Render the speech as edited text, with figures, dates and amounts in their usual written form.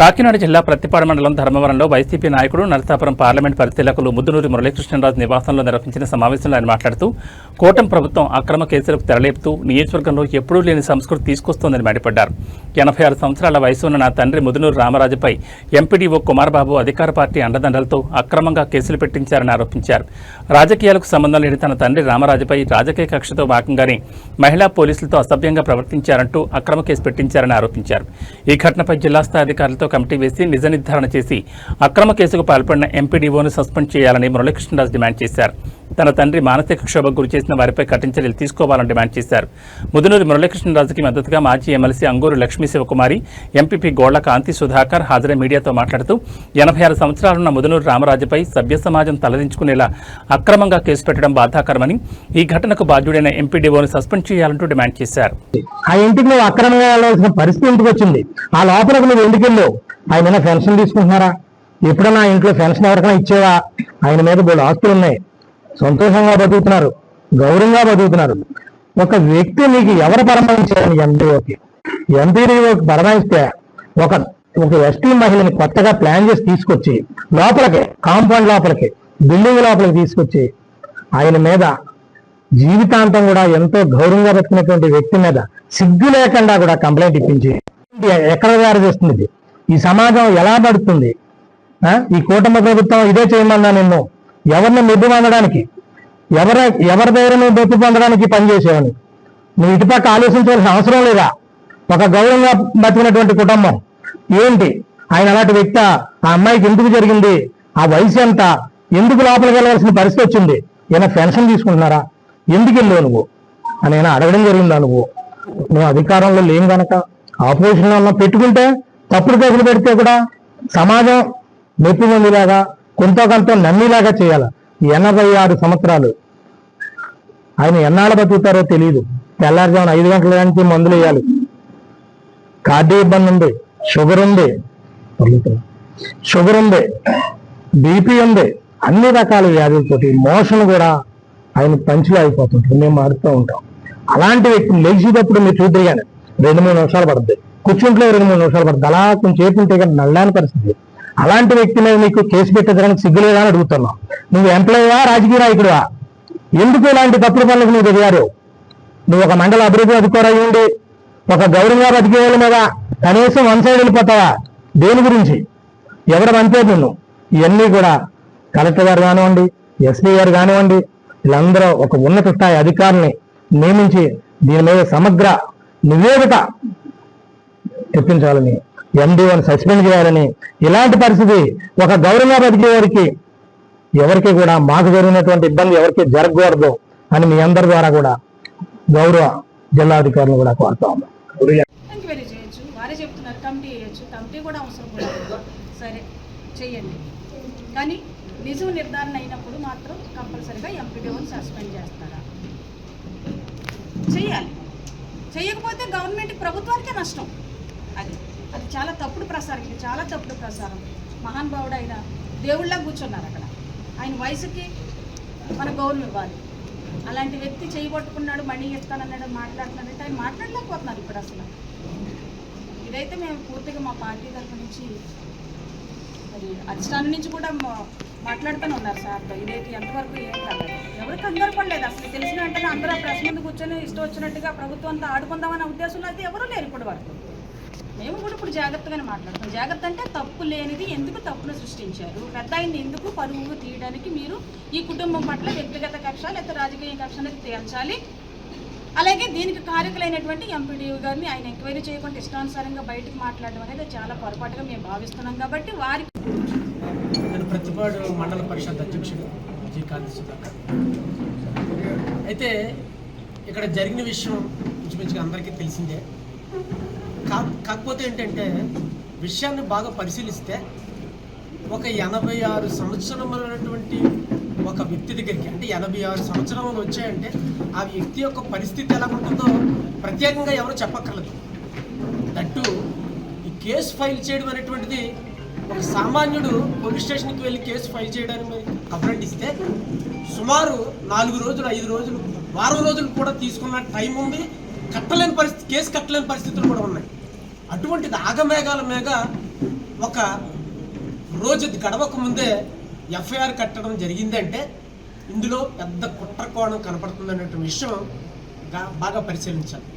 కాకినాడ జిల్లా ప్రత్తిపాడు మండలం ధర్మవరంలో వైసీపీ నాయకుడు నరసాపురం పార్లమెంట్ పరిశీలకులు ముద్దునూరి మురళీకృష్ణరాజు నివాసంలో నిర్వహించిన సమావేశంలో ఆయన మాట్లాడుతూ కూటమి ప్రభుత్వం అక్రమ కేసులకు తెరలేపుతూ నియోజకవర్గంలో ఎప్పుడూ లేని సంస్కృతి తీసుకొస్తోందని మండిపడ్డారు. 86 సంవత్సరాల వయసు ఉన్న నా తండ్రి ముదునూరు రామరాజుపై ఎంపీడీఓ కుమార్బాబు అధికార పార్టీ అండదండలతో అక్రమంగా కేసులు పెట్టించారని ఆరోపించారు. రాజకీయాలకు సంబంధం లేని తన తండ్రి రామరాజుపై రాజకీయ కక్షతో భాగంగానే మహిళా పోలీసులతో అసభ్యంగా ప్రవర్తించారంటూ అక్రమ కేసు పెట్టించారని ఆరోపించారు. ఈ ఘటనపై జిల్లా స్థాయి అధికారులతో కమిటీ వేసి నిజ నిర్ధారణ చేసి అక్రమ కేసుకు పాల్పడిన ఎంపీడీఓను సస్పెండ్ చేయాలని మురళీకృష్ణరాజు డిమాండ్ చేశారు. తన తండ్రి మానసిక క్షోభకు గురి చేసిన వారిపై కఠిన చర్యలు తీసుకోవాలని డిమాండ్ చేశారు. ముదునూరి మురళీకృష్ణరాజుకి మద్దతుగా మాజీ ఎమ్మెల్సీ అంగూరు లక్ష్మీ శివకుమారి, ఎంపీపీ గోళ్ల కాంతి సుధాకర్ హాజరై మీడియాతో మాట్లాడుతూ 86 సంవత్సరాలున్న ముదునూరు రామరాజుపై సభ్య సమాజం తలదించుకునేలా అక్రమంగా కేసు పెట్టడం బాధాకరమని, ఈ ఘటనకు బాధ్యుడైన ఎంపీడీఓను సస్పెండ్ చేయాలంటూ డిమాండ్ చేశారు. ఆ ఇంటికి నువ్వు అక్రమంగా వెళ్ళాల్సిన పరిస్థితి ఎందుకు వచ్చింది? ఆ లోపలికి నువ్వు ఎందుకు వెళ్ళావు? ఆయన పెన్షన్ తీసుకుంటున్నారా? ఎప్పుడన్నా ఇంట్లో పెన్షన్ ఎవరికైనా ఇచ్చేవా? ఆయన మీద బోళ్ళు ఆస్తులు ఉన్నాయి, సంతోషంగా బతుకుతున్నారు, గౌరవంగా బతుకుతున్నారు. ఒక వ్యక్తి నీకు ఎవరు పరమాయించారని ఎంపీడీఓకి పరమాయిస్తే ఒక ఎస్టీ మహిళని కొత్తగా ప్లాన్ చేసి తీసుకొచ్చి లోపలికి, కాంపౌండ్ లోపలికి, బిల్డింగ్ లోపలికి తీసుకొచ్చి ఆయన మీద జీవితాంతం కూడా ఎంతో గౌరవంగా బతుకున్నటువంటి వ్యక్తి మీద సిగ్గు లేకుండా కూడా కంప్లైంట్ ఇప్పించి ఎక్కడ తయారు చేస్తుంది? ఈ సమాజం ఎలా పడుతుంది? ఈ కూటమి ప్రభుత్వం ఇదే చేయమన్నా నిన్ను ఎవరిని మెప్పు పొందడానికి, ఎవరి దగ్గర నువ్వు మెప్పు పొందడానికి పనిచేసేవని నువ్వు ఇటుపక్క ఆలోచించవలసిన అవసరం లేదా? ఒక గౌరవంగా బతికినటువంటి కుటుంబం ఏంటి? ఆయన అలాంటి వ్యక్తి, ఆ అమ్మాయికి ఎందుకు జరిగింది? ఆ వయసు ఎంత? ఎందుకు లోపలికి వెళ్ళవలసిన పరిస్థితి వచ్చింది? ఏమైనా పెన్షన్ తీసుకుంటున్నారా? ఎందుకు వెళ్ళావు నువ్వు అని అడగడం జరిగిందా? నువ్వు అధికారంలో లేని కనుక ఆపోజిషన్లో ఉన్న పెట్టుకుంటే తప్పుడు కేసులు పెడితే కూడా సమాజం మెప్పు పొందేలాగా కొంత నమ్మేలాగా చేయాలి. 86 సంవత్సరాలు ఆయన ఎన్నాళ్ళు బతుకుతారో తెలియదు. తెల్లారుజామున 5 గంటల నుంచి మందులు వేయాలి. కార్డియో ఇబ్బంది ఉంది, షుగర్ ఉంది, బీపీ ఉంది, అన్ని రకాల వ్యాధులతోటి మోషన్ కూడా ఆయన పంచులు అయిపోతుంటారు. మేము మారుతూ ఉంటాం. అలాంటి వ్యక్తులు లేచేటప్పుడు మీరు చూద్దరు కానీ 2-3 నిమిషాలు పడుతుంది, కూర్చుంట్లో 2-3 నిమిషాలు పడుతుంది. అలా కొంచెం చేతుంటే కానీ నల్లాని పరిస్థితి. అలాంటి వ్యక్తి మీద నీకు కేసు పెట్టడానికి సిగ్గులేదా అని అడుగుతున్నావు. నువ్వు ఎంప్లాయీవా, రాజకీయ నాయకుడువా? ఎందుకు ఇలాంటి తప్పుడు పనులకు నువ్వు దిగారు? నువ్వు ఒక మండల అభివృద్ధి అధికారి ఉండి ఒక గౌరవంగా బతికే వాళ్ళ మీద కనీసం వన్ సైడ్ వెళ్ళిపోతావా? దేని గురించి? ఎవరు అంతే నిన్ను? ఇవన్నీ కూడా కలెక్టర్ గారు కానివ్వండి, ఎస్పీ గారు కానివ్వండి, వీళ్ళందరూ ఒక ఉన్నత స్థాయి అధికారిని నియమించి దీని మీద సమగ్ర నివేదిక తెప్పించాలని, ఎండీఓని సస్పెండ్ చేయాలని. ఇలాంటి పరిస్థితి ఒక గౌరవంగా బతికే వారికి ఎవరికి కూడా మాకు జరిగినటువంటి ఇబ్బంది ఎవరికి జరగకూడదు అని మీ అందరి ద్వారా కూడా గౌరవ జిల్లాధికారులు కూడా కోరుతా ఉన్నాం. ఎంక్వైరీ చేయొచ్చు, వారే చెప్తున్నారు కమిటీ చేయొచ్చు, కమిటీ కూడా అవసరం కూడా సరే చెయ్యండి. కానీ నిజం నిర్ధారణ అయినప్పుడు మాత్రం కంపల్సరీగా ఎంపీడీఓని సస్పెండ్ చేస్తారా? చెయ్యాలి. చెయ్యకపోతే గవర్నమెంట్కి, ప్రభుత్వానికే నష్టం. అది చాలా తప్పుడు ప్రసారం. ఇది చాలా తప్పుడు ప్రసారం. మహానుభావుడు ఆయన దేవుళ్ళ కూర్చున్నారు అక్కడ. ఆయన వయసుకి మన గౌరవం ఇవ్వాలి. అలాంటి వ్యక్తి చేయబట్టుకున్నాడు, మనీ ఇస్తానన్నాడు, మాట్లాడుతున్నాడంటే ఆయన మాట్లాడలేకపోతున్నారు ఇప్పుడు అసలు. ఇదైతే మేము పూర్తిగా మా పార్టీ తరఫు నుంచి, మరి అధిష్టానం నుంచి కూడా మాట్లాడుతూనే ఉన్నారు సార్తో. ఇదైతే ఎంతవరకు ఏం కాదు, ఎవరికి కంగారు పడలేదు. అసలు తెలిసిన వెంటనే అందరూ ప్రెస్ ముందు కూర్చొని ఇష్టం వచ్చినట్టుగా ప్రభుత్వంతో ఆడుకుందామనే ఉద్దేశంలో అయితే ఎవరూ లేరు ఇప్పటి వరకు. మేము కూడా ఇప్పుడు జాగ్రత్తగానే మాట్లాడతాం. జాగ్రత్త అంటే తప్పు లేనిది ఎందుకు తప్పును సృష్టించారు? పెద్ద ఆయన్ని ఎందుకు పరువు తీయడానికి మీరు ఈ కుటుంబం పట్ల వ్యక్తిగత కక్ష లేదా రాజకీయ కక్ష అనేది తేల్చాలి. అలాగే దీనికి కారకులైనటువంటి ఎంపీడీఓ గారిని ఆయన ఎంక్వైరీ చేయకుండా ఇష్టానుసారంగా బయటకు మాట్లాడడం అనేది చాలా పొరపాటుగా మేము భావిస్తున్నాం. కాబట్టి వారికి ప్రతిపాడు మండల పరిషత్ అధ్యక్షుడు జి కాంతి సుధాకర్. అయితే ఇక్కడ జరిగిన విషయం ఇంచుమించుగా అందరికీ తెలిసిందే. కాకపోతే ఏంటంటే విషయాన్ని బాగా పరిశీలిస్తే ఒక 86 సంవత్సరములైనటువంటి ఒక వ్యక్తి దగ్గరికి, అంటే 86 సంవత్సరాలు వచ్చాయంటే ఆ వ్యక్తి యొక్క పరిస్థితి ఎలా ఉంటుందో ప్రత్యేకంగా ఎవరు చెప్పక్కర్లేదు. దట్టు ఈ కేసు ఫైల్ చేయడం అనేటువంటిది ఒక సామాన్యుడు పోలీస్ స్టేషన్కి వెళ్ళి కేసు ఫైల్ చేయడానికి కంప్లైంట్ ఇస్తే సుమారు 4 రోజులు, 5 రోజులు, వారం రోజులు కూడా తీసుకున్న టైం ఉంది. కట్టలేని పరిస్థితి, కేసు కట్టలేని పరిస్థితులు కూడా ఉన్నాయి. అటువంటిది ఆగమేఘాల మీద ఒక రోజు గడవక ముందే ఎఫ్ఐఆర్ కట్టడం జరిగిందంటే ఇందులో పెద్ద కుట్ర కోణం కనపడుతుంది అనే విషయం బాగా పరిశీలించాలి.